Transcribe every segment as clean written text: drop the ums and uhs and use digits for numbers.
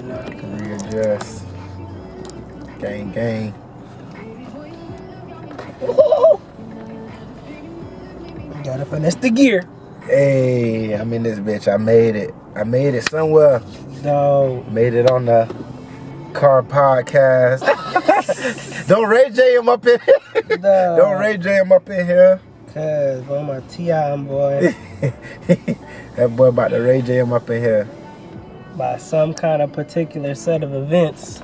now. Readjust. Gang. Gotta finesse the gear. Hey, I'm in this bitch. I made it somewhere. No. Made it on the car podcast. Don't Ray J him up in here. No. Don't Ray J him up in here. Cause boy, my T.I. boy. That boy about to Ray J him up in here. By some kind of particular set of events,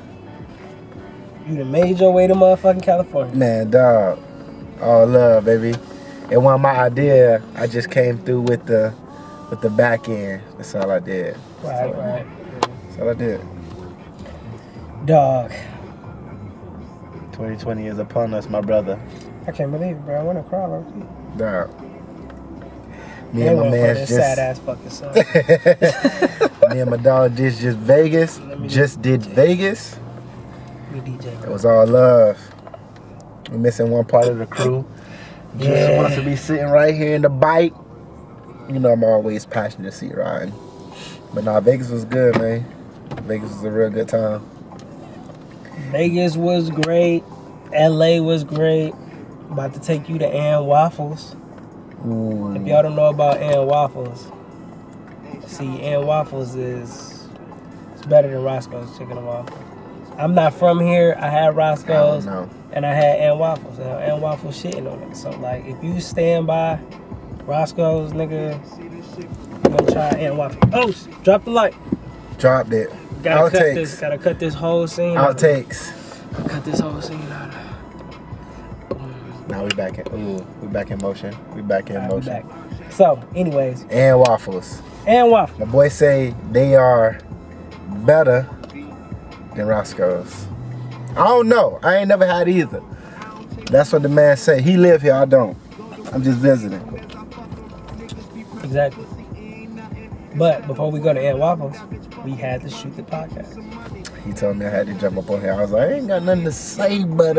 you done made your way to motherfucking California. Man, dog. All love, baby. It wasn't my idea. I just came through with the back end. That's all I did. Right. That's all I did. Dog. 2020 is upon us, my brother. I can't believe it, bro. I wanna cry, low-key. Dog. Me and my man just sad ass fucking son. Me and my dog just Vegas. Just did Vegas. We DJ, It bro. was all love. We're missing one part of the crew. Just Yeah. wants to be sitting right here in the bike. You know I'm always passionate to see riding. But nah, Vegas was good, man. Vegas was a real good time. Vegas was great. LA was great. About to take you to Ann Waffles. Ooh. If y'all don't know about Ann Waffles, see, Ann Waffles is it's better than Roscoe's Chicken and Waffles. I'm not from here. I had Roscoe's No. and I had Ann Waffles. And Ann Waffles shitting on it. So like, if you stand by Roscoe's, nigga, you gonna try Ann Waffles. Oh, drop the light. Dropped it. Gotta cut this whole scene out. Outtakes. Cut this whole scene out. Now we back in motion. We back in All right, we motion. back. So, anyways, And waffles. Ann Waffles. My boys say they are better than Roscoe's. I don't know. I ain't never had either. That's what the man say. He live here. I don't. I'm just visiting. Exactly. But before we go to Ann Waffles, we had to shoot the podcast. He told me I had to jump up on here. I was like, I ain't got nothing to say, but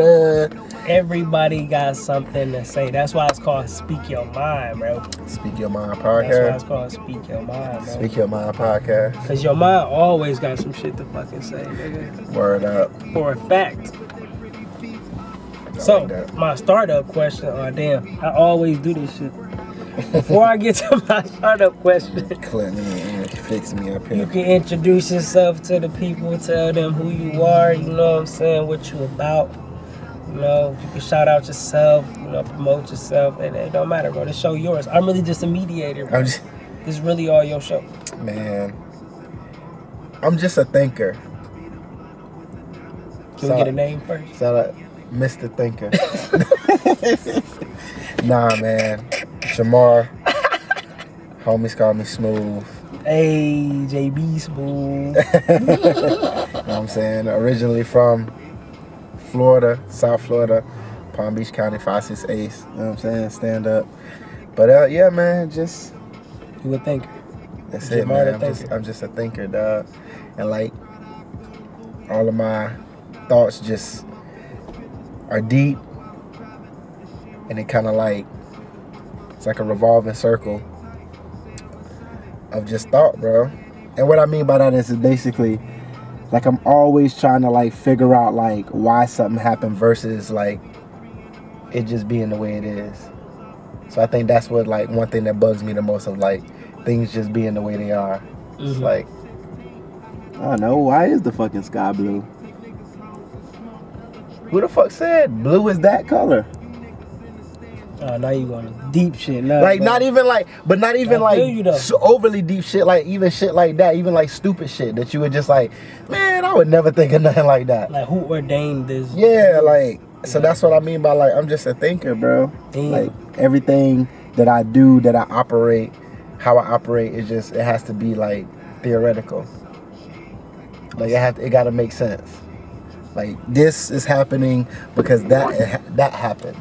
Everybody got something to say. That's why it's called Speak Your Mind, bro. Speak Your Mind That's why podcast. it's called Speak Your Mind, bro. Speak Your Mind podcast. Cause your mind always got some shit to fucking say, nigga. Word up. For a fact. I So, like that. my startup question, oh damn, I always do this shit. Before I get to my startup question, Clip me and fix me up you here. can introduce yourself to the people, tell them who you are, you know what I'm saying, what you about. You know, you can shout out yourself, you know, promote yourself. It don't matter, bro. The show yours. I'm really just a mediator, bro. This is really all your show. Man, I'm just a thinker. Can we get a name first? Shout out, Mr. Thinker. Nah, man. Jamar. Homies call me Smooth. Hey, JB Spoon. You know what I'm saying? Originally from Florida, South Florida, Palm Beach County, 568. You know what I'm saying? Stand up. But yeah, man, just You would think. that's it, Jamar man. the thinker. I'm just a thinker, dog. And like all of my thoughts just are deep, and it kind of like it's like a revolving circle of just thought, bro. And what I mean by that is basically like I'm always trying to like figure out like why something happened versus like it just being the way it is. So I think that's what like one thing that bugs me the most of like things just being the way they are. It's like, I don't know, why is the fucking sky blue? Who the fuck said blue is that color? Now you going to deep shit. Now, Like bro. not even like, but not even I feel you, though. like overly deep shit. Like even shit like that, even like stupid shit that you would just like, man, I would never think of nothing like that. Like, who ordained this? Yeah, like so that's what I mean by like I'm just a thinker, bro. Damn. Like everything that I do, that I operate, how I operate is just it has to be like theoretical. Like it got to make sense. Like this is happening because that happened.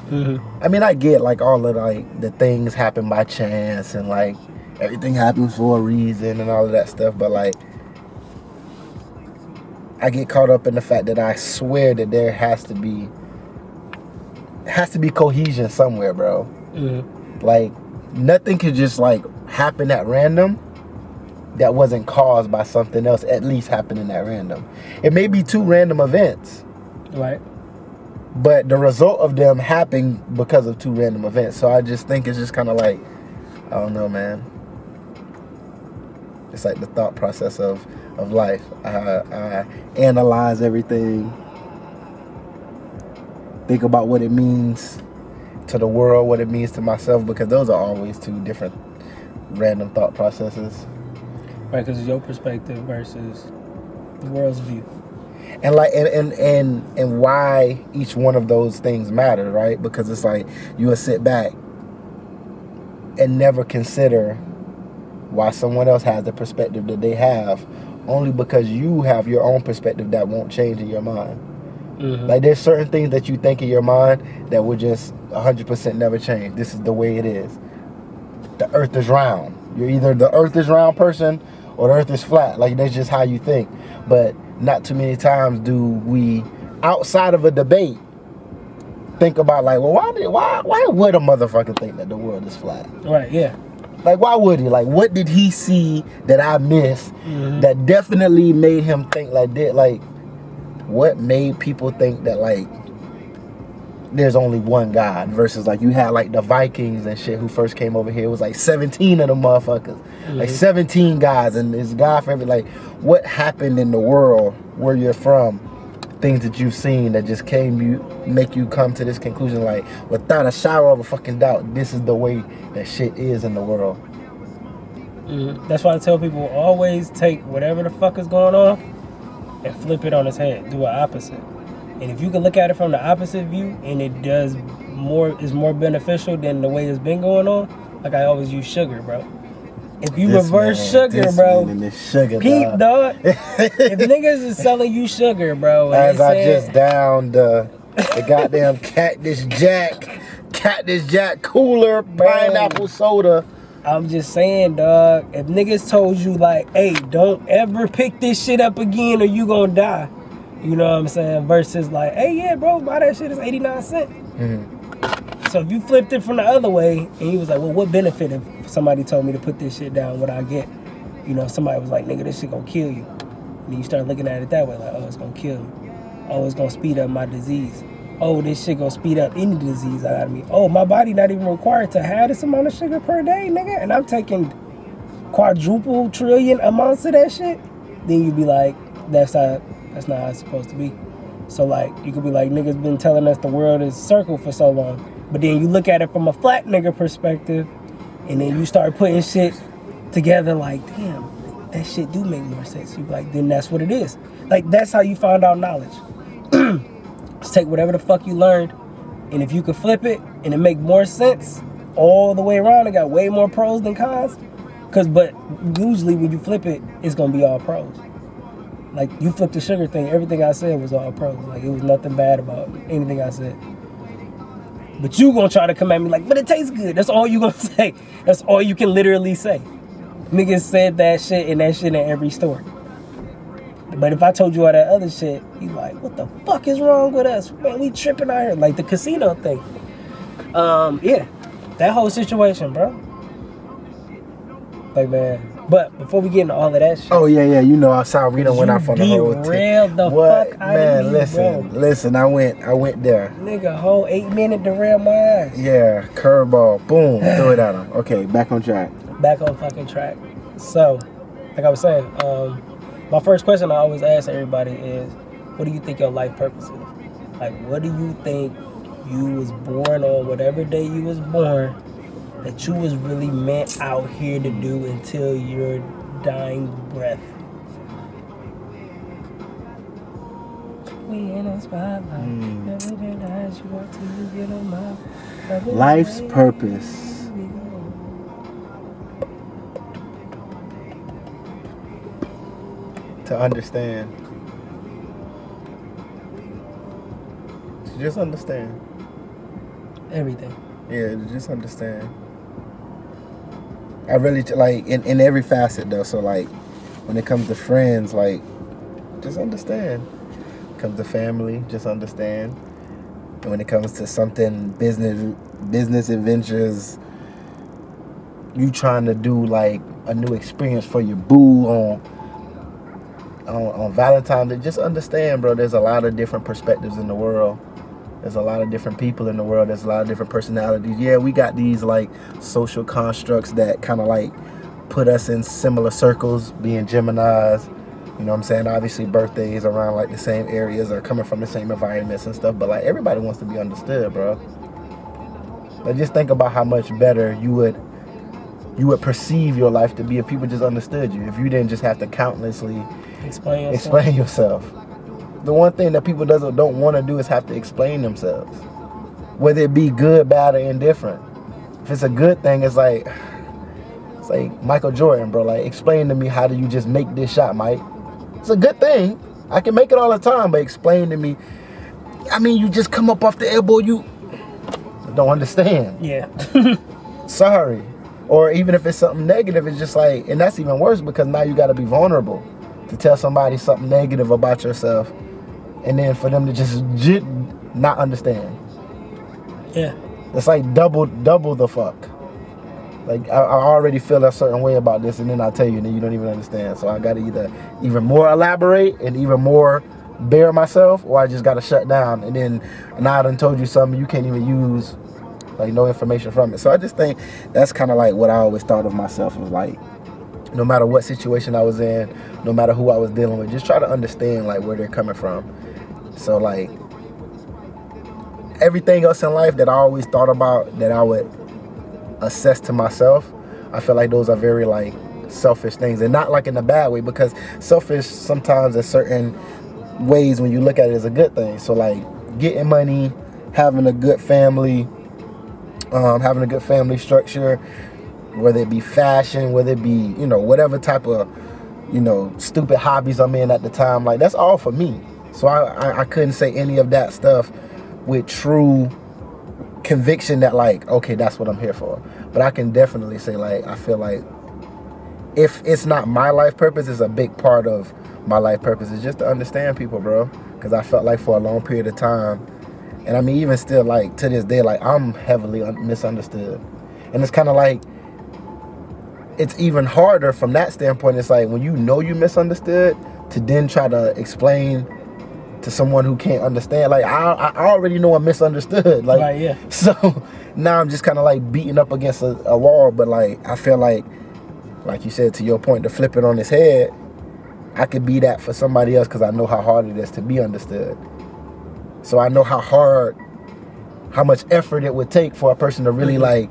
Mm-hmm. I mean, I get like all of like the things happen by chance and like everything happens for a reason and all of that stuff, but like I get caught up in the fact that I swear that there has to be cohesion somewhere, bro. Mm-hmm. Like nothing could just like happen at random that wasn't caused by something else at least happening that random. It may be two random events, Right. but the result of them happened because of two random events. So I just think it's just kind of like, I don't know, man. It's like the thought process of life. I analyze everything, think about what it means to the world, what it means to myself, because those are always two different random thought processes. Right, because it's your perspective versus the world's view. And like and why each one of those things matter, right? Because it's like you will sit back and never consider why someone else has the perspective that they have, only because you have your own perspective that won't change in your mind. Mm-hmm. Like there's certain things that you think in your mind that will just 100% never change. This is the way it is. The earth is round. You're either the earth is round person or the earth is flat. Like that's just how you think. But not too many times do we, outside of a debate, think about like, well, why would a motherfucker think that the world is flat? Right, yeah. Like, why would he? Like, what did he see that I missed that definitely made him think like that? Like, what made people think that, like, there's only one God versus, like, you had, like, the Vikings and shit who first came over here. It was, like, 17 of them motherfuckers. Like, 17 guys, and it's God for every, like, what happened in the world where you're from? Things that you've seen that just make you come to this conclusion, like, without a shadow of a fucking doubt, this is the way that shit is in the world. That's why I tell people, always take whatever the fuck is going on and flip it on its head. Do an opposite. And if you can look at it from the opposite view and it is more beneficial than the way it's been going on, like I always use sugar, bro. If you reverse sugar, bro, peep, dog. If niggas is selling you sugar, bro, as I just downed the goddamn Cactus Jack cooler pineapple soda. I'm just saying, dog, if niggas told you like, hey, don't ever pick this shit up again or you gonna die. You know what I'm saying? Versus like, hey, yeah, bro, buy that shit, it's 89 cents. So if you flipped it from the other way and he was like, well, what benefit if somebody told me to put this shit down, what I get? You know, somebody was like, nigga, this shit gonna kill you. And then you start looking at it that way, like, oh, it's gonna kill me. Oh, it's gonna speed up my disease. Oh, this shit gonna speed up any disease I got me. Oh, my body not even required to have this amount of sugar per day, nigga. And I'm taking quadruple trillion amounts of that shit. Then you be like, that's not how it's supposed to be. So like, you could be like, niggas been telling us the world is circle for so long. But then you look at it from a flat nigga perspective, and then you start putting shit together like, damn, that shit do make more sense. You be like, then that's what it is. Like, that's how you find out knowledge. Just take whatever the fuck you learned, and if you could flip it and it make more sense all the way around, it got way more pros than cons. But usually when you flip it, it's gonna be all pros. Like, you flipped the sugar thing, everything I said was all pros. Like, it was nothing bad about anything I said. But you gonna try to come at me like, but it tastes good. That's all you gonna say. That's all you can literally say. Niggas said that shit in every store. But if I told you all that other shit, you like, what the fuck is wrong with us? Man, we tripping out here. Like the casino thing. Yeah. That whole situation, bro. Like, man. But before we get into all of that shit. Oh, yeah. You know, I saw Rita went off on the whole thing. Derailed the fuck out of me, listen, I went there. Nigga, whole 8-minute derail my ass. Yeah, curveball. Boom. Throw it at him. Okay, back on track. Back on fucking track. So, like I was saying, my first question I always ask everybody is, what do you think your life purpose is? Like, what do you think you was born on, whatever day you was born, that you was really meant out here to do until your dying breath? We in a spotlight. Never realize you want to get on my life's purpose. To understand. To just understand. Everything. Yeah, to just understand. I really, like, in every facet, though. So, like, when it comes to friends, like, just understand. When it comes to family, just understand. And when it comes to something, business adventures, you trying to do, like, a new experience for your boo on Valentine's Day. Just understand, bro, there's a lot of different perspectives in the world. There's a lot of different people in the world. There's a lot of different personalities. Yeah, we got these like social constructs that kind of like put us in similar circles, being Geminis. You know what I'm saying? Obviously, birthdays around like the same areas or coming from the same environments and stuff. But like everybody wants to be understood, bro. Like just think about how much better you would perceive your life to be if people just understood you. If you didn't just have to countlessly explain yourself. The one thing that people don't want to do is have to explain themselves, whether it be good, bad, or indifferent. If it's a good thing, it's like Michael Jordan, bro. Like, explain to me, how do you just make this shot, Mike? It's a good thing. I can make it all the time, but explain to me. I mean, you just come up off the elbow, you don't understand. Yeah. Sorry. Or even if it's something negative, it's just like, and that's even worse because now you got to be vulnerable to tell somebody something negative about yourself, and then for them to just not understand. Yeah. It's like double the fuck. Like I already feel a certain way about this, and then I tell you, and then you don't even understand. So I got to either even more elaborate and even more bare myself, or I just got to shut down. And then now I done told you something you can't even use, like no information from it. So I just think that's kind of like what I always thought of myself, was like, no matter what situation I was in, no matter who I was dealing with, just try to understand like where they're coming from. So like everything else in life that I always thought about that I would assess to myself, I feel like those are very like selfish things, and not like in a bad way, because selfish sometimes in certain ways when you look at it is a good thing. So like getting money, having a good family structure, whether it be fashion, whether it be, you know, whatever type of, you know, stupid hobbies I'm in at the time, like that's all for me. So I couldn't say any of that stuff with true conviction that like, okay, that's what I'm here for. But I can definitely say like, I feel like if it's not my life purpose, it's a big part of my life purpose is just to understand people, bro. Because I felt like for a long period of time, and I mean even still like to this day, like I'm heavily misunderstood. And it's kind of like, it's even harder from that standpoint. It's like when you know you misunderstood, to then try to explain to someone who can't understand. Like I already know I'm misunderstood. Like, right, yeah. So now I'm just kind of like beating up against a wall. But like I feel like you said, to your point, to flip it on his head, I could be that for somebody else because I know how hard it is to be understood. So I know how much effort it would take for a person to really like,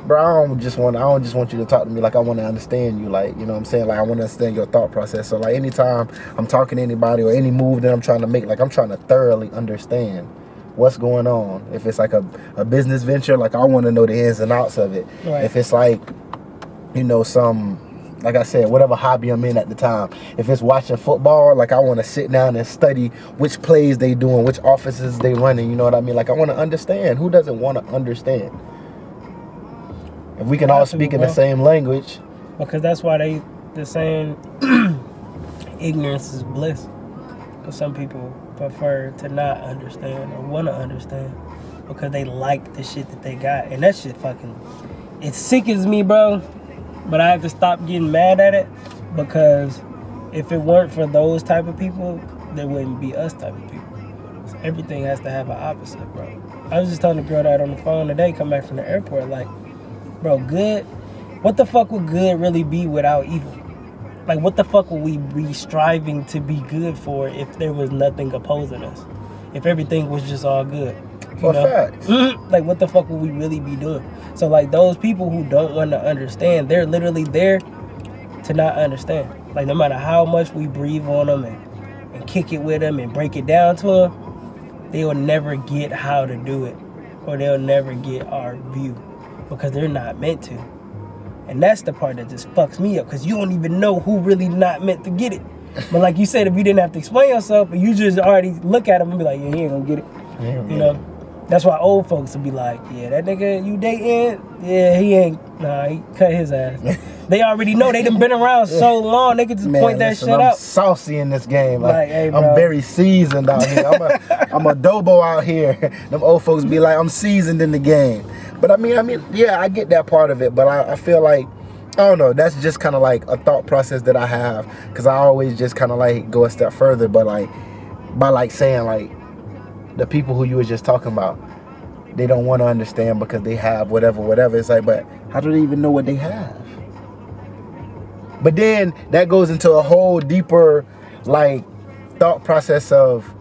bro, I don't just want you to talk to me. Like I want to understand you. Like, you know what I'm saying? Like I want to understand your thought process. So like anytime I'm talking to anybody or any move that I'm trying to make, like I'm trying to thoroughly understand what's going on. If it's like a business venture, like I want to know the ins and outs of it. Right. If it's like, you know, like I said, whatever hobby I'm in at the time. If it's watching football, like I want to sit down and study which plays they doing, which offices they running. You know what I mean? Like I want to understand. Who doesn't want to understand? If we can all speak in the same language. Because that's why they're saying ignorance is bliss. Because some people prefer to not understand or want to understand because they like the shit that they got. And that shit it sickens me, bro. But I have to stop getting mad at it, because if it weren't for those type of people, there wouldn't be us type of people. So everything has to have an opposite, bro. I was just telling the girl that on the phone today, come back from the airport, like, bro, good. What the fuck would good really be without evil? Like, what the fuck would we be striving to be good for if there was nothing opposing us? If everything was just all good? For facts. Like, what the fuck would we really be doing? So, like, those people who don't want to understand, they're literally there to not understand. Like, no matter how much we breathe on them and kick it with them and break it down to them, they will never get how to do it. Or they'll never get our view. Because they're not meant to. And that's the part that just fucks me up, because you don't even know who really not meant to get it. But like you said, if you didn't have to explain yourself, and you just already look at him and be like, yeah, he ain't gonna get it. You know? That's why old folks will be like, yeah, that nigga you dating, yeah, he cut his ass. They already know. They done been around so long, they can just point that shit I'm out. saucy in this game. Like hey, I'm very seasoned out here. I'm a dobo out here. Them old folks be like, I'm seasoned in the game. But I mean, yeah, I get that part of it. But I feel like I don't know. That's just kind of like a thought process that I have, because I always just kind of like go a step further, but like by like saying like the people who you were just talking about, they don't want to understand because they have whatever. It's like, but how do they even know what they have? But then that goes into a whole deeper like thought process of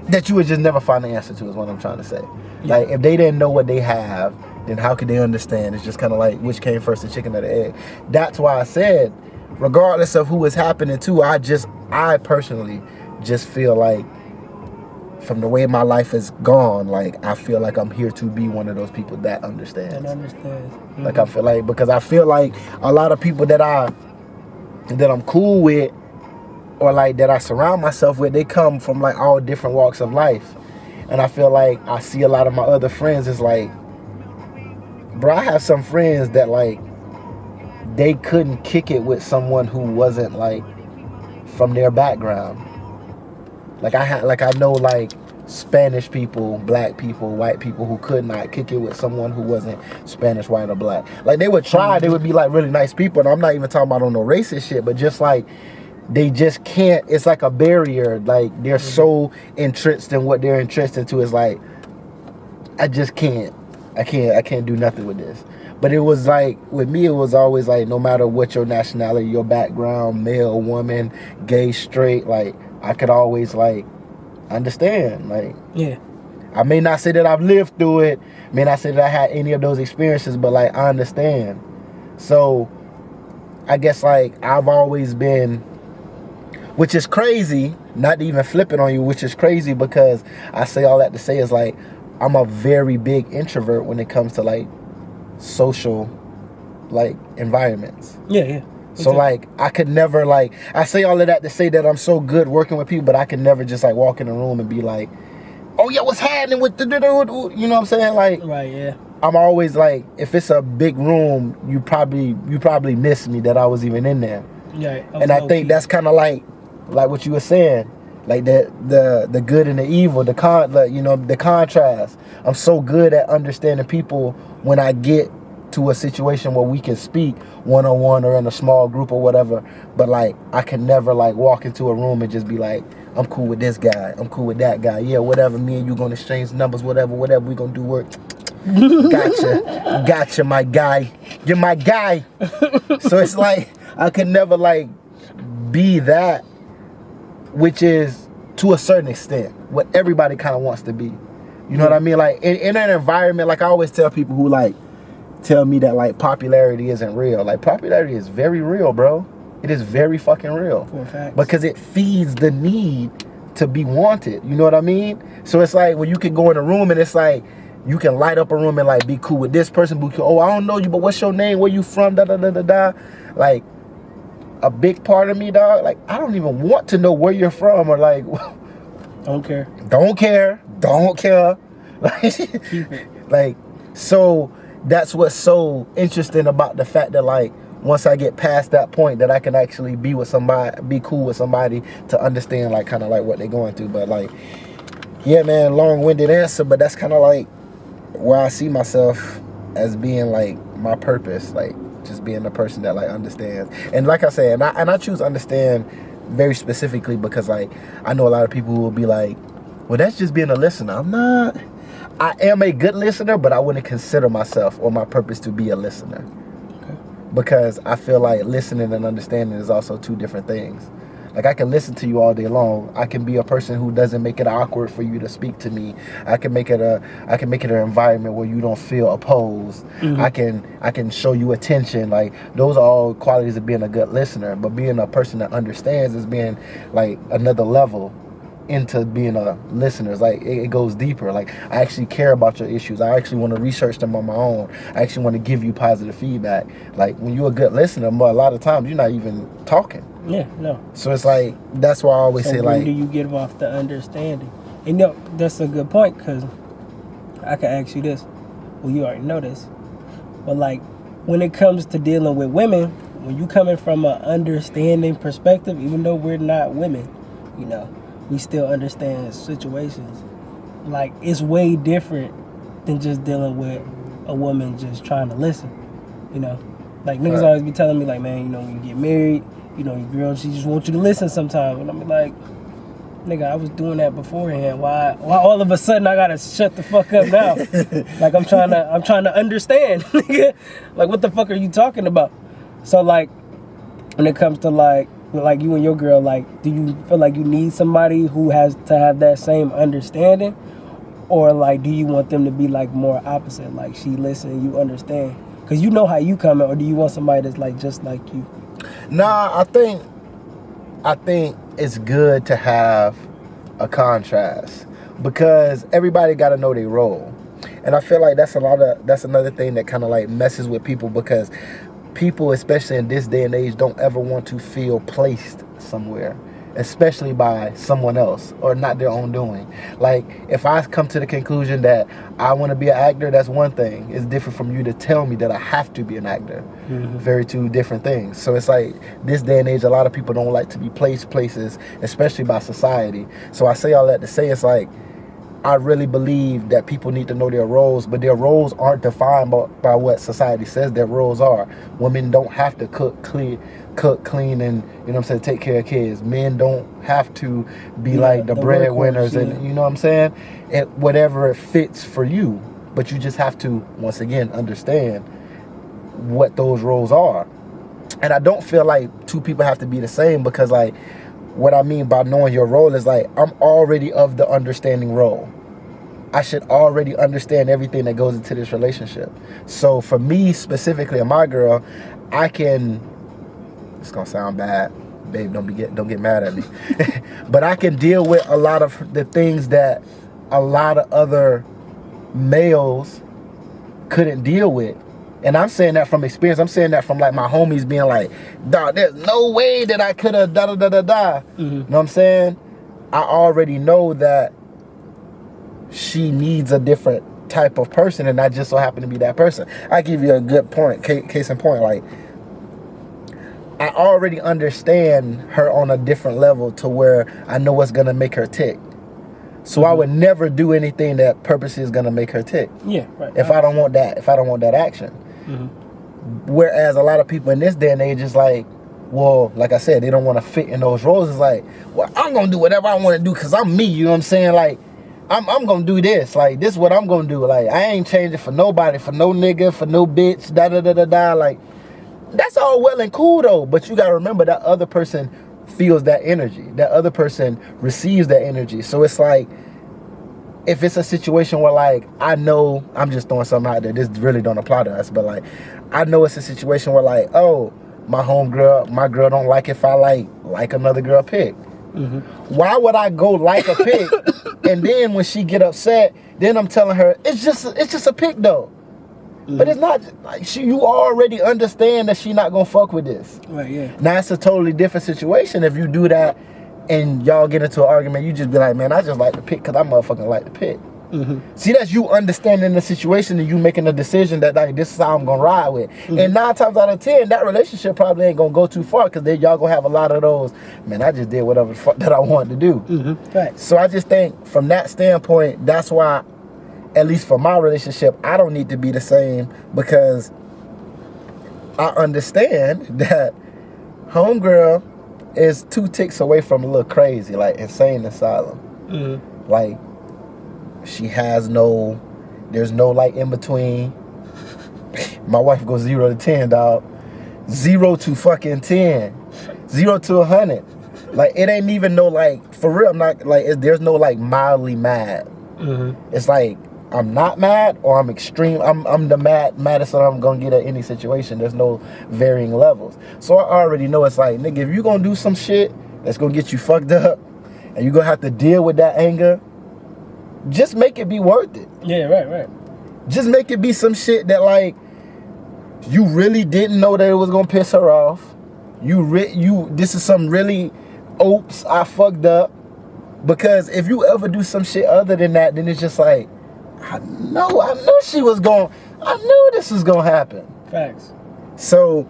that you would just never find the answer to, is what I'm trying to say. Yeah. Like, if they didn't know what they have, then how could they understand? It's just kind of like, which came first, the chicken or the egg? That's why I said, regardless of who is happening to, I personally just feel like, from the way my life is gone, like, I feel like I'm here to be one of those people that understands. That understands. Mm-hmm. Like, I feel like, because I feel like a lot of people that I'm cool with, or like that I surround myself with, they come from like all different walks of life. And I feel like I see a lot of my other friends is like, bro, I have some friends that like, they couldn't kick it with someone who wasn't like from their background. Like I know like Spanish people, black people, white people who could not kick it with someone who wasn't Spanish, white, or black. Like, they would try, they would be like really nice people, and I'm not even talking about on no racist shit, but just like, they just can't, it's like a barrier. Like, they're so entrenched in what they're entrenched into. It's like, I just can't. I can't do nothing with this. But it was like, with me, it was always like, no matter what your nationality, your background, male, woman, gay, straight, like, I could always like understand. Like, yeah, I may not say that I've lived through it, may not say that I had any of those experiences, but like, I understand. So I guess like, I've always been, which is crazy, not to even flip it on you, which is crazy, because I say all that to say is like, I'm a very big introvert when it comes to like social like environments. Yeah. So like, I could never like, I say all of that to say that I'm so good working with people, but I could never just like walk in a room and be like, oh yeah, what's happening with the, you know what I'm saying? Like, right, yeah. I'm always like, if it's a big room, you probably miss me that I was even in there. Yeah. And I think that's kind of like what you were saying, like the good and the evil, the contrast. I'm so good at understanding people when I get to a situation where we can speak one-on-one or in a small group or whatever, but like, I can never like walk into a room and just be like, I'm cool with this guy, I'm cool with that guy, yeah, whatever, me and you gonna exchange numbers, whatever, we gonna do work. Gotcha, my guy, you're my guy. So it's like, I could never like be that, which is to a certain extent what everybody kind of wants to be. You know what I mean? Like, in an environment, like, I always tell people who like tell me that like popularity isn't real. Like, popularity is very real, bro. It is very fucking real. For a fact. Because it feeds the need to be wanted. You know what I mean? So it's like, when you can go in a room and it's like, you can light up a room and like be cool with this person, be cool. Oh, I don't know you, but what's your name? Where you from? Da da da da da. Like, a big part of me, dog, like, I don't even want to know where you're from, or like, don't care. Like, so that's what's so interesting about the fact that like, once I get past that point, that I can actually be with somebody, be cool with somebody, to understand like kind of like what they're going through. But like, yeah, man, long-winded answer, but that's kind of like where I see myself as being like my purpose, like just being the person that like understands. And like I said, and I choose understand very specifically because like, I know a lot of people who will be like, well, that's just being a listener. I'm not. I am a good listener, but I wouldn't consider myself or my purpose to be a listener. Okay. Because I feel like listening and understanding is also two different things. Like, I can listen to you all day long. I can be a person who doesn't make it awkward for you to speak to me. I can make it an environment where you don't feel opposed. Mm-hmm. I can show you attention. Like, those are all qualities of being a good listener. But being a person that understands is being like another level into being a listener. It's like, it goes deeper. Like, I actually care about your issues. I actually want to research them on my own. I actually want to give you positive feedback. Like, when you're a good listener, but a lot of times you're not even talking. Yeah, no. So it's like, that's why I always say, like, when do you get off the understanding? And no, that's a good point, because I can ask you this. Well, you already know this. But like, when it comes to dealing with women, when you coming from an understanding perspective, even though we're not women, you know, we still understand situations. Like, it's way different than just dealing with a woman just trying to listen, you know. Like, niggas Right. always be telling me, like, man, you know, when you get married, you know, your girl, she just wants you to listen sometimes. And I'm like, nigga, I was doing that beforehand. Why all of a sudden I gotta shut the fuck up now? Like, I'm trying to understand. Nigga. Like, what the fuck are you talking about? So, like, when it comes to, like you and your girl, like, do you feel like you need somebody who has to have that same understanding? Or, like, do you want them to be, like, more opposite? Like, she listen, you understand? Because you know how you coming, or do you want somebody that's, like, just like you? Nah, I think it's good to have a contrast because everybody got to know their role, and I feel like that's another thing that kind of like messes with people because people, especially in this day and age, don't ever want to feel placed somewhere, especially by someone else or not their own doing. Like, if I come to the conclusion that I want to be an actor, that's one thing. It's different from you to tell me that I have to be an actor. Mm-hmm. Very two different things. So it's like, this day and age, a lot of people don't like to be placed places, especially by society. So I say all that to say, it's like, I really believe that people need to know their roles, but their roles aren't defined by what society says their roles are. Women don't have to cook, clean, and, you know what I'm saying, take care of kids. Men don't have to be like the breadwinners, and you know what I'm saying? Whatever it fits for you, but you just have to, once again, understand what those roles are. And I don't feel like two people have to be the same because, like, what I mean by knowing your role is like, I'm already of the understanding role. I should already understand everything that goes into this relationship. So for me specifically and my girl, I can, it's gonna sound bad, babe, don't get mad at me. But I can deal with a lot of the things that a lot of other males couldn't deal with. And I'm saying that from experience. I'm saying that from like my homies being like, dog, there's no way that I could have da-da-da-da-da. Mm-hmm. You know what I'm saying? I already know that she needs a different type of person, and I just so happen to be that person. I give you a good point, case in point. Like, I already understand her on a different level to where I know what's going to make her tick. So I would never do anything that purposely is going to make her tick. Yeah, right. If I don't want that action. Mm-hmm. Whereas a lot of people in this day and age is like, well, like I said, they don't want to fit in those roles. It's like, well, I'm going to do whatever I want to do because I'm me, you know what I'm saying? Like, I'm going to do this. Like, this is what I'm going to do. Like, I ain't changing for nobody, for no nigga, for no bitch, da-da-da-da-da. Like, that's all well and cool, though. But you got to remember that other person feels that energy. That other person receives that energy. So it's like, if it's a situation where, like, I know, I'm just throwing something out there, this really don't apply to us, but, like, I know it's a situation where, like, oh, my girl don't like if I, like another girl pick. Mm-hmm. Why would I go like a pick, and then when she get upset, then I'm telling her, it's just a pick, though. Mm-hmm. But it's not, like, you already understand that she not gonna fuck with this. Right, yeah. Now, it's a totally different situation if you do that and y'all get into an argument, you just be like, man, I just like to pick because I motherfucking like to pick. Mm-hmm. See, that's you understanding the situation and you making a decision that, like, this is how I'm going to ride with. Mm-hmm. And 9 times out of 10, that relationship probably ain't going to go too far because then y'all going to have a lot of those, man, I just did whatever the fuck that I wanted to do. Mm-hmm. Right. So I just think from that standpoint, that's why, at least for my relationship, I don't need to be the same because I understand that homegirl is 2 ticks away from a little crazy, like insane asylum. Mm-hmm. Like, she has there's no like in between. My wife goes 0 to 10, dog. 0 to fucking 10. 0 to 100. Like, it ain't even no, like, for real, I'm not, like, there's no, like, mildly mad. Mm-hmm. It's like, I'm not mad or I'm extreme. I'm the maddest that I'm gonna get at any situation. There's no varying levels. So I already know it's like, nigga, if you gonna do some shit that's gonna get you fucked up and you gonna have to deal with that anger, just make it be worth it. Yeah, right. Just make it be some shit that, like, you really didn't know that it was gonna piss her off. This is some really, oops, I fucked up. Because if you ever do some shit other than that, then it's just like, I knew this was gonna happen. Facts. So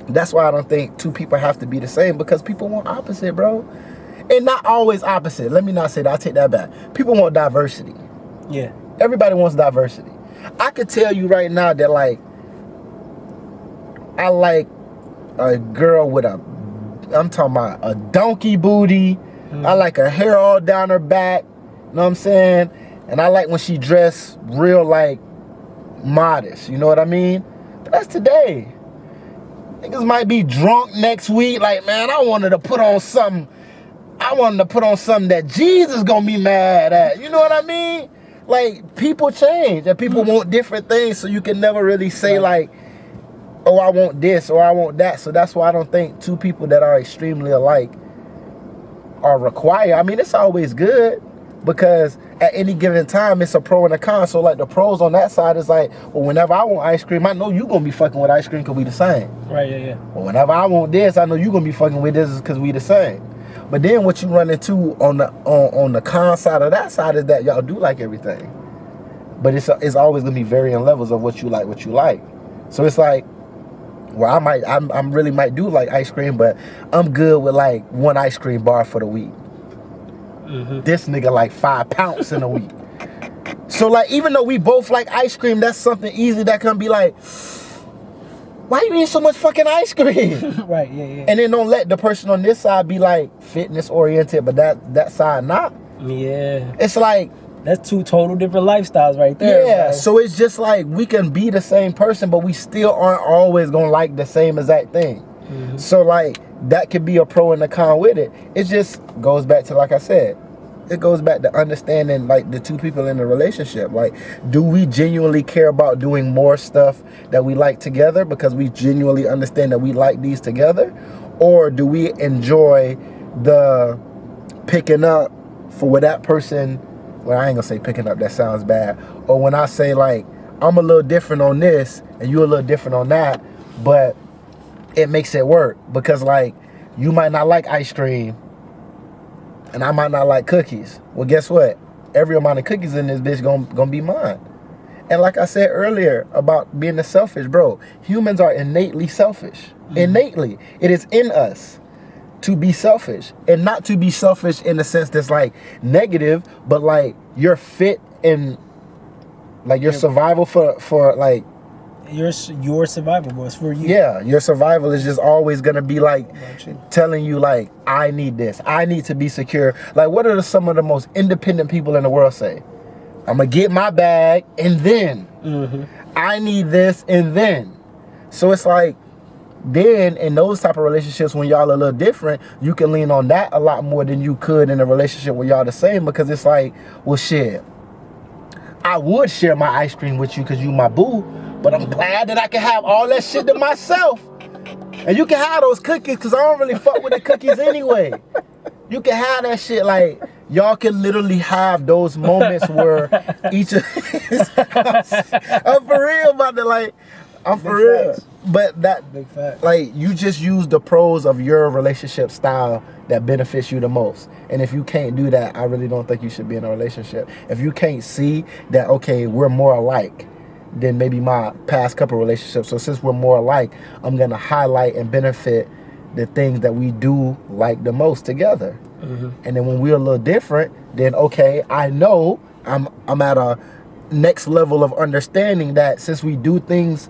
that's why I don't think 2 people have to be the same, because people want opposite, bro. And not always opposite. Let me not say that. I take that back. People want diversity. Yeah. Everybody wants diversity. I could tell you right now that, like, I like a girl with I'm talking about a donkey booty. I like her hair all down her back. You know what I'm saying? And I like when she dressed real like modest. You know what I mean? But that's today. Niggas might be drunk next week. Like, man, I wanted to put on something. I wanted to put on something that Jesus gonna be mad at. You know what I mean? Like, people change and people want different things, so you can never really say like, oh, I want this or I want that. So that's why I don't think two people that are extremely alike are required. I mean, it's always good because at any given time, it's a pro and a con. So like the pros on that side is like, well, whenever I want ice cream, I know you gonna be fucking with ice cream because we the same. Right, yeah. Well, whenever I want this, I know you gonna be fucking with this because we the same. But then what you run into on the con side of that side is that y'all do like everything. But it's always gonna be varying levels of what you like. So it's like, well, I really might do like ice cream, but I'm good with like one ice cream bar for the week. This nigga like 5 pounds in a week. So like, even though we both like ice cream, that's something easy that can be like, why you eating so much fucking ice cream? Right, yeah. And then don't let the person on this side be like fitness oriented, but that side not. Yeah. It's like, that's two total different lifestyles right there. yeah, bro. so it's just like we can be the same person, but we still aren't always gonna like the same exact thing. So like, that could be a pro and a con with it. It just goes back to, like I said, it goes back to understanding like the two people in the relationship. Like, do we genuinely care about doing more stuff that we like together because we genuinely understand that we like these together? Or do we enjoy the picking up for what that person, well, I ain't gonna say picking up, that sounds bad. Or when I say like, I'm a little different on this and you're a little different on that, but it makes it work because like, you might not like ice cream and I might not like cookies. Well, guess what? Every amount of cookies in this bitch gonna be mine. And like I said earlier about being the selfish, bro, humans are innately selfish. Innately. It is in us to be selfish. And not to be selfish in the sense that's like negative, but like you're fit in like your survival for like, Your survival was for you. yeah, your survival is just always gonna be like telling you like, I need this, I need to be secure. Like, what are some of the most independent people in the world say? I'm gonna get my bag and then I need this and then. So it's like, then in those type of relationships when y'all are a little different, you can lean on that a lot more than you could in a relationship where y'all the same, because it's like, well shit, I would share my ice cream with you because you my boo, but I'm glad that I can have all that shit to myself. And you can have those cookies because I don't really fuck with the cookies anyway. You can have that shit. Like, y'all can literally have those moments where each of I'm for real about the like, I'm for real. Facts. But that, Big fact. like, you just use the pros of your relationship style that benefits you the most. And if you can't do that, I really don't think you should be in a relationship. If you can't see that, okay, we're more alike than maybe my past couple relationships. So since we're more alike, I'm gonna highlight and benefit the things that we do like the most together. And then when we're a little different, then okay, I know I'm at a next level of understanding that since we do things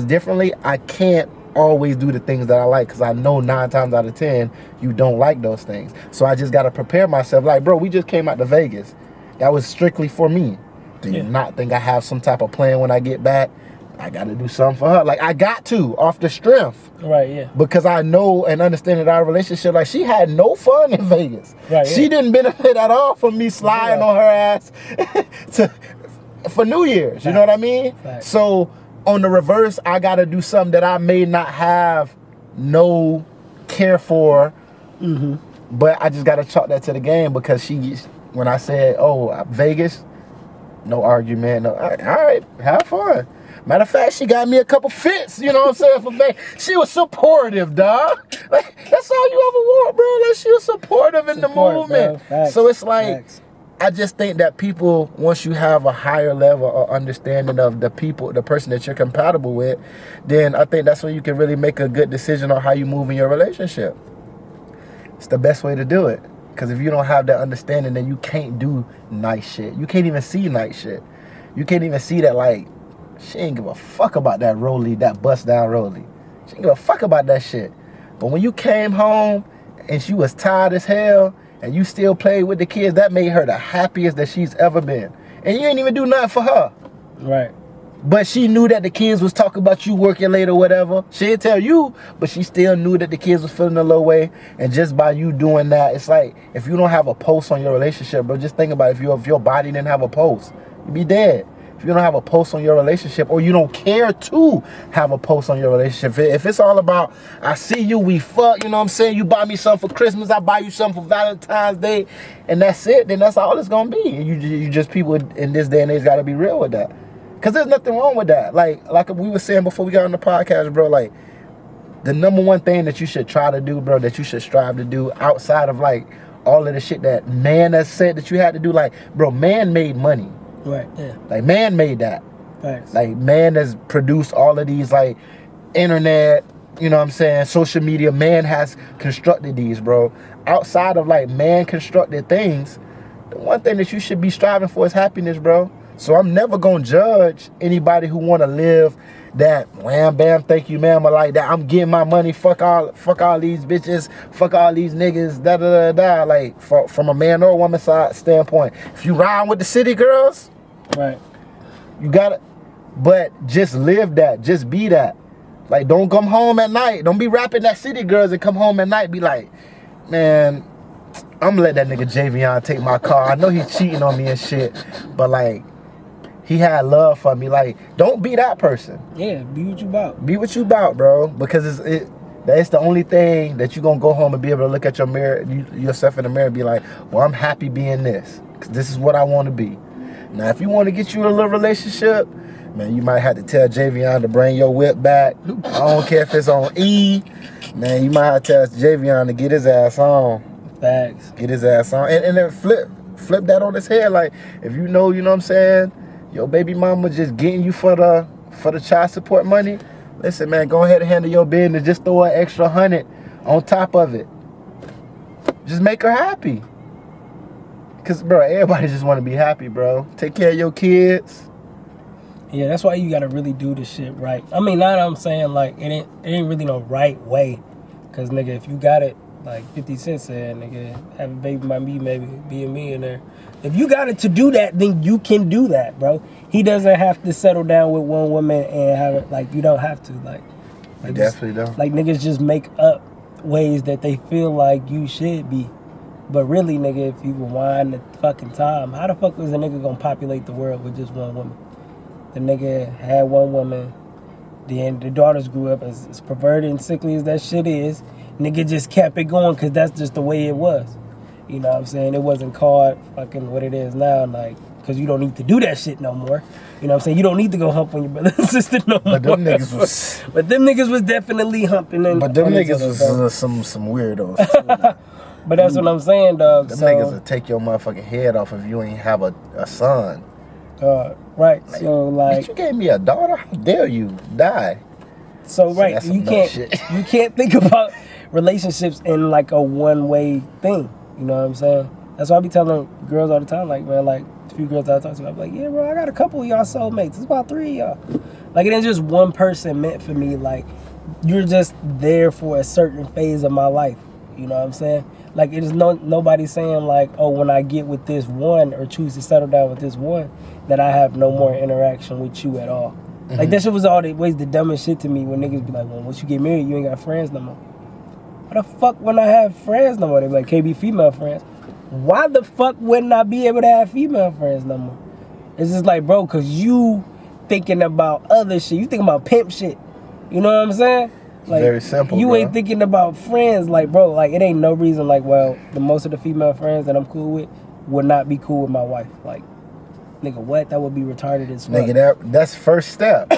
differently, I can't always do the things that I like because I know 9 times out of 10 you don't like those things. So I just got to prepare myself. Like, bro, we just came out to Vegas. That was strictly for me. Do you not think I have some type of plan when I get back? I got to do something for her. Like, I got to, off the strength. Right, yeah. Because I know and understand that our relationship, like, she had no fun in Vegas. Right, she didn't benefit at all from me sliding on her ass for New Year's. You know what I mean? Facts. So on the reverse, I got to do something that I may not have no care for. But I just got to chalk that to the game because when I said, oh, Vegas, no argument. No, all right, have fun. Matter of fact, she got me a couple fits, you know what I'm saying, for Vegas. She was supportive, dog. Like, that's all you ever want, bro. Like, she was supportive in the movement. So it's like, I just think that people, once you have a higher level of understanding of the person that you're compatible with, then I think that's when you can really make a good decision on how you move in your relationship. It's the best way to do it. Because if you don't have that understanding, then you can't do nice shit. You can't even see nice shit. You can't even see that, like, She ain't give a fuck about that rollie, that bust down rollie. She ain't give a fuck about that shit. But when you came home and she was tired as hell and you still played with the kids, that made her the happiest that she's ever been. And you ain't even do nothing for her. Right. But she knew that the kids was talking about you working late or whatever. She didn't tell you, but she still knew that the kids was feeling a low way. And just by you doing that, it's like, if you don't have a pulse on your relationship, bro, just think about it. If your body didn't have a pulse, you'd be dead. If you don't have a pulse on your relationship, or you don't care to have a pulse on your relationship, if it's all about, I see you, we fuck, you know what I'm saying? You buy me something for Christmas, I buy you something for Valentine's Day, and that's it, then that's all it's gonna be. You just, people in this day and age gotta be real with that. Cause there's nothing wrong with that. Like we were saying before we got on the podcast, bro, like, the number one thing that you should try to do, bro, that you should strive to do outside of like all of the shit that man has said that you had to do, like, bro, man made money. Right, yeah. Like, man made that. Thanks. Like, man has produced all of these, like, internet, you know what I'm saying, social media. Man has constructed these, bro. Outside of, like, man constructed things, the one thing that you should be striving for is happiness, bro. So I'm never gonna judge anybody who wanna live that wham bam thank you ma'am, or like that I'm getting my money, fuck all these bitches, fuck all these niggas, da da da da. Like, from a man or a woman side standpoint, if you ride with the city girls, right, you gotta, but just live that, just be that. Like, don't come home at night, don't be rapping that city girls and come home at night be like, man, I'm gonna let that nigga Javion take my car. I know he's cheating on me and shit, but like, he had love for me. Like, don't be that person. Yeah, be what you about. Be what you about, bro. Because that's the only thing that you're gonna go home and be able to look at your mirror, yourself in the mirror and be like, well, I'm happy being this. Because this is what I want to be. Now, if you want to get you a little relationship, man, you might have to tell Javion to bring your whip back. I don't care if it's on E. Man, you might have to tell Javion to get his ass on. Facts. Get his ass on. And then flip that on his head. Like, if you know what I'm saying, your baby mama just getting you for the child support money, listen, man, go ahead and handle your business. Just throw an extra 100 on top of it. Just make her happy. Because, bro, everybody just want to be happy, bro. Take care of your kids. Yeah, that's why you got to really do this shit right. I mean, now that I'm saying, like, it ain't really no right way. Because, nigga, if you got it, like 50 Cent said, nigga, have a baby by me, maybe be a millionaire. If you got it to do that, then you can do that, bro. He doesn't have to settle down with one woman and have it, like, you don't have to, like You definitely don't. Like, niggas just make up ways that they feel like you should be. But really, nigga, if you rewind the fucking time, how the fuck was a nigga gonna populate the world with just one woman? The nigga had one woman, then the daughters grew up as perverted and sickly as that shit is. Nigga just kept it going because that's just the way it was. You know what I'm saying? It wasn't called fucking what it is now, like, because you don't need to do that shit no more. You know what I'm saying? You don't need to go hump on your brother and sister no more. But them niggas was... But them niggas was definitely humping. But them niggas was some weirdos too. But that's what I'm saying, dog. Them niggas will take your motherfucking head off if you ain't have a son. Right. Like, so, like... Bitch, you gave me a daughter? How dare you die? So, right. You can't think about relationships in, like, a one-way thing. You know what I'm saying? That's why I be telling girls all the time, like, man, like, a few girls I talk to, I'm like, yeah, bro, I got a couple of y'all soulmates. It's about 3 of y'all. Like, it ain't just one person meant for me. Like, you're just there for a certain phase of my life. You know what I'm saying? Like, it is nobody saying, like, oh, when I get with this one or choose to settle down with this one, that I have no more interaction with you at all. Mm-hmm. Like, that shit was always the dumbest shit to me when niggas be like, well, once you get married, you ain't got friends no more. Why the fuck wouldn't I have friends no more? They be like, can't be female friends. Why the fuck wouldn't I be able to have female friends no more? It's just like, bro, because you thinking about other shit. You thinking about pimp shit. You know what I'm saying? Like, very simple, you bro. ain't thinking about friends. Like, bro, like, it ain't no reason, like, well, the most of the female friends that I'm cool with would not be cool with my wife. Like, nigga, what? That would be retarded as fuck. Nigga, that's first step.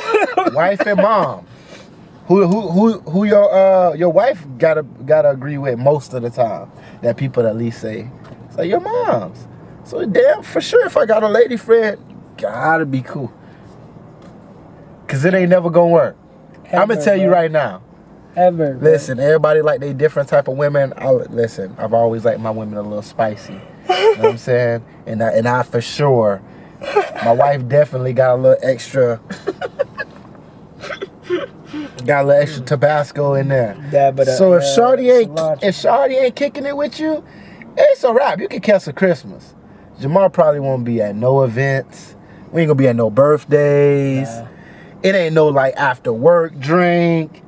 Wife and mom. Who your wife gotta agree with most of the time. That people at least say, it's like your mom's. So damn, for sure, if I got a lady friend, gotta be cool. Cause it ain't never gonna work. I'm gonna tell you right now. Ever. Listen, everybody like they different type of women. Listen, I've always liked my women a little spicy. You know what I'm saying? And I for sure, my wife definitely got a little extra Got a little extra Tabasco in there. Yeah, but So if cilantro. Shorty ain't kicking it with you, it's a wrap. You can cancel Christmas. Jamar probably won't be at no events. We ain't gonna be at no birthdays. Nah. It ain't no like after work drink.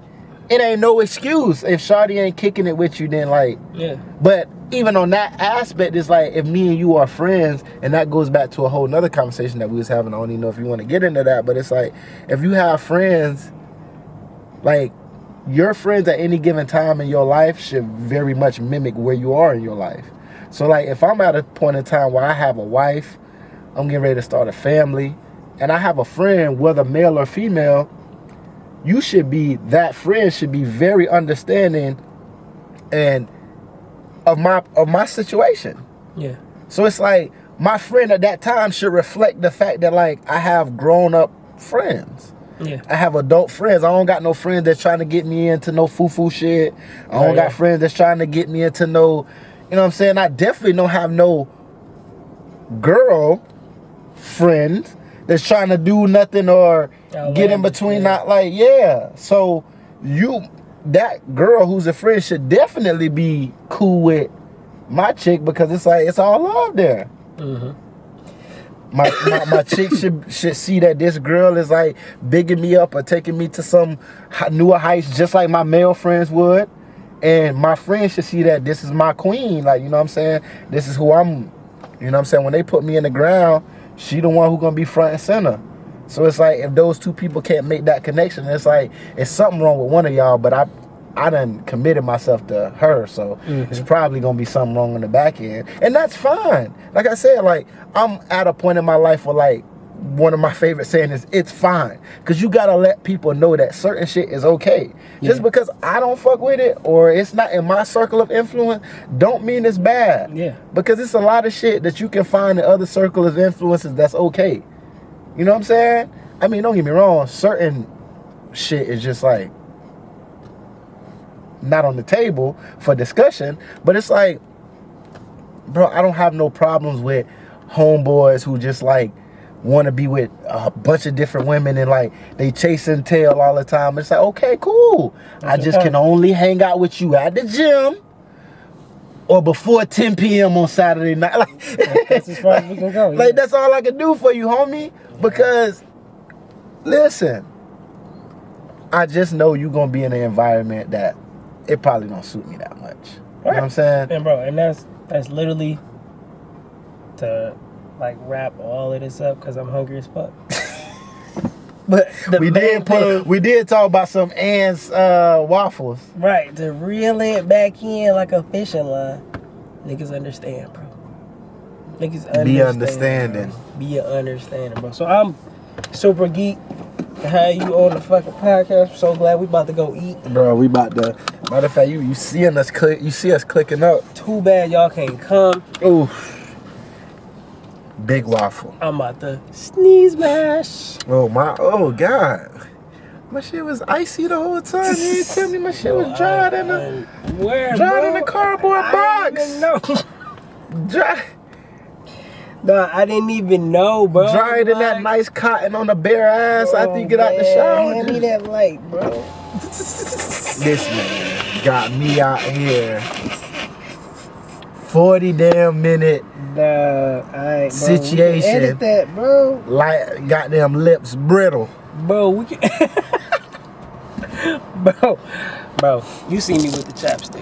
It ain't no excuse. If Shorty ain't kicking it with you, then like, Yeah. But even on that aspect, it's like if me and you are friends, and that goes back to a whole nother conversation that we was having. I don't even know if you want to get into that, but it's like if you have friends, like your friends at any given time in your life should very much mimic where you are in your life. So like if I'm at a point in time where I have a wife, I'm getting ready to start a family, and I have a friend, whether male or female, that friend should be very understanding and of my situation. Yeah. So it's like my friend at that time should reflect the fact that like I have grown up friends. Yeah. I have adult friends. I don't got no friends that's trying to get me into no foo-foo shit. I don't got friends that's trying to get me into no, you know what I'm saying? I definitely don't have no girl friends that's trying to do nothing or get in between. Not like, so that girl who's a friend should definitely be cool with my chick, because it's like it's all love there. Mm-hmm. My chick should see that this girl is like bigging me up or taking me to some newer heights, just like my male friends would. And my friends should see that this is my queen, like, you know what I'm saying? This is who I'm, you know what I'm saying? When they put me in the ground, she the one who gonna be front and center. So it's like if those two people can't make that connection, it's like it's something wrong with one of y'all, but I done committed myself to her, so it's probably gonna be something wrong on the back end. And that's fine. Like I said, like I'm at a point in my life where like one of my favorite saying is it's fine. Cause you gotta let people know that certain shit is okay. Yeah. Just because I don't fuck with it or it's not in my circle of influence, don't mean it's bad. Yeah. Because it's a lot of shit that you can find in other circles of influences that's okay. You know what I'm saying? I mean, don't get me wrong, certain shit is just like not on the table for discussion, but it's like, bro, I don't have no problems with homeboys who just like want to be with a bunch of different women and like they chase and tail all the time. It's like, okay, cool. I just can only hang out with you at the gym or before 10 p.m. on Saturday night. Like, that's as far as we can go. Yeah. Like, that's all I can do for you, homie. Because, listen, I just know you're going to be in an environment that it probably don't suit me that much. You know what I'm saying? And bro, and that's literally to like wrap all of this up because I'm hungry as fuck. But we did talk about some Ann's waffles. Right, to reel it back in like a fishing line. Niggas understand, bro. Niggas understand. Be understanding. Bro. Be understanding, bro. So I'm super geek to have you on the fucking podcast. I'm so glad we about to go eat. Bro, we about to. Matter of fact, you see us clicking up. Too bad y'all can't come. Ooh. Big waffle. I'm about to sneeze mash. Oh God. My shit was icy the whole time. You didn't tell me my shit was dried in the cardboard box. I didn't even know. Dry. Nah, I didn't even know, bro. Dried in that nice cotton on the bare ass after you get out the shower. Hand me that light, bro. This man got me out here. 40 damn minute situation. Edit that, bro. Like goddamn lips brittle. Bro, we can. bro, you see me with the chapstick.